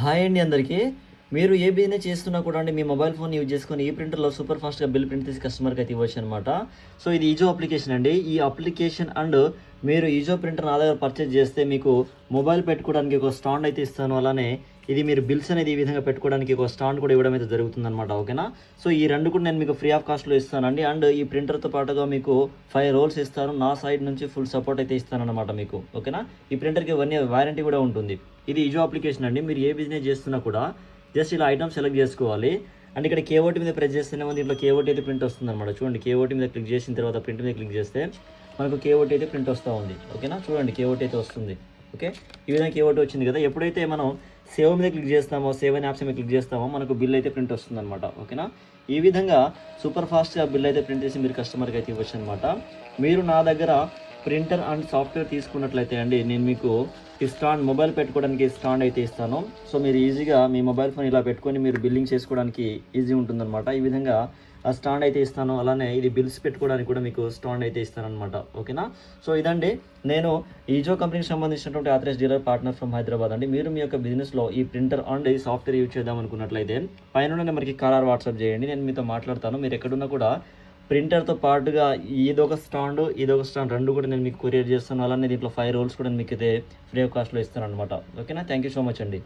Hi అండి అందరికీ. మీరు ఏ బిజినెస్ చేస్తున్నా కూడా అండి మీ మొబైల్ ఫోన్ యూజ్ చేసుకొని ఈ ప్రింటర్‌లో సూపర్ ఫాస్ట్‌గా బిల్ ప్రింట్ తీసి కస్టమర్‌కి అయితే ఇవ్వొచ్చనమాట. సో ఇది ఈజో అప్లికేషన్ అండి. ఈ అప్లికేషన్ అండ్ మీరు ఈజో ప్రింటర్ నా దగ్గర పర్చేజ్ చేస్తే మీకు మొబైల్ పెట్టుకోవడానికి ఒక స్టాండ్ అయితే ఇస్తాను. అలానే ఇది మీరు బిల్స్ అనేది ఈ విధంగా పెట్టుకోవడానికి ఒక స్టాండ్ కూడా ఇవ్వడం అయితే జరుగుతుందనమాట. ఓకేనా? సో ఈ 2 కూడా నేను మీకు ఫ్రీ ఆఫ్ కాస్ట్‌లో ఇస్తానండి. అండ్ ఈ ప్రింటర్‌తో పాటుగా మీకు 5 రోల్స్ ఇస్తాను. నా సైడ్ నుంచి ఫుల్ సపోర్ట్ అయితే ఇస్తాననమాట మీకు. ఓకేనా? ఈ ప్రింటర్‌కి 1 ఇయర్ వారంటీ కూడా ఉంటుంది. ఇది ఈజో అప్లికేషన్ అండి. మీరు ఏ బిజినెస్ చేస్తున్నా కూడా జస్ట్ ఇలా ఐటమ్ సెలెక్ట్ చేసుకోవాలి. అండ్ ఇక్కడ కేఓటీ మీద ప్రెస్ చేస్తేనేమో దీంట్లో కేఓటీ అయితే ప్రింట్ వస్తుందన్నమాట. చూడండి, కేఓటీ మీద క్లిక్ చేసిన తర్వాత ప్రింట్ మీద క్లిక్ చేస్తే మనకు కేఓటీ అయితే ప్రింట్ వస్తూ ఉంది. ఓకేనా? చూడండి, కేఓటీ అయితే వస్తుంది. ఓకే, ఈ విధంగా కేఓటీ వచ్చింది కదా. ఎప్పుడైతే మనం సేవ్ మీద క్లిక్ చేస్తామో, సేవ్ అనే ఆప్షన్ మీద క్లిక్ చేస్తామో మనకు బిల్ అయితే ప్రింట్ వస్తుందన్నమాట. ఓకేనా? ఈ విధంగా సూపర్ ఫాస్ట్గా బిల్ అయితే ప్రింట్ చేసి మీరు కస్టమర్కి అయితే ఇవ్వచ్చు అనమాట. మీరు నా దగ్గర ప్రింటర్ అండ్ సాఫ్ట్వేర్ తీసుకున్నట్లయితే అండి, నేను మీకు ఈ స్టాండ్ మొబైల్ పెట్టుకోవడానికి స్టాండ్ అయితే ఇస్తాను. సో మీరు ఈజీగా మీ మొబైల్ ఫోన్ ఇలా పెట్టుకొని మీరు బిల్లింగ్ చేసుకోవడానికి ఈజీ ఉంటుందన్నమాట. ఈ విధంగా ఆ స్టాండ్ అయితే ఇస్తాను. అలానే ఇది బిల్స్ పెట్టుకోవడానికి కూడా మీకు స్టాండ్ అయితే ఇస్తానన్నమాట. ఓకేనా? సో ఇదండి, నేను ఈజో కంపెనీకి సంబంధించినటువంటి authorized dealer partner from Hyderabad అండి. మీరు మీ యొక్క బిజినెస్లో ఈ ప్రింటర్ అండ్ ఈ సాఫ్ట్వేర్ యూజ్ చేద్దాం అనుకున్నట్లయితే పైన నెంబర్కి కాల్ ఆర్ వాట్సాప్ చేయండి. నేను మీతో మాట్లాడతాను. మీరు ఎక్కడున్నా కూడా ప్రింటర్తో పాటుగా ఇదొక స్టాండ్, ఇదొక స్టాండ్ 2 కూడా నేను మీకు కొరియర్ చేస్తాను. అలానే దీంట్లో 5 రోల్స్ కూడా మీకు అయితే ఫ్రీ ఆఫ్ కాస్ట్‌లో ఇస్తాననమాట. ఓకేనా? థ్యాంక్ యూ సో మచ్ అండి.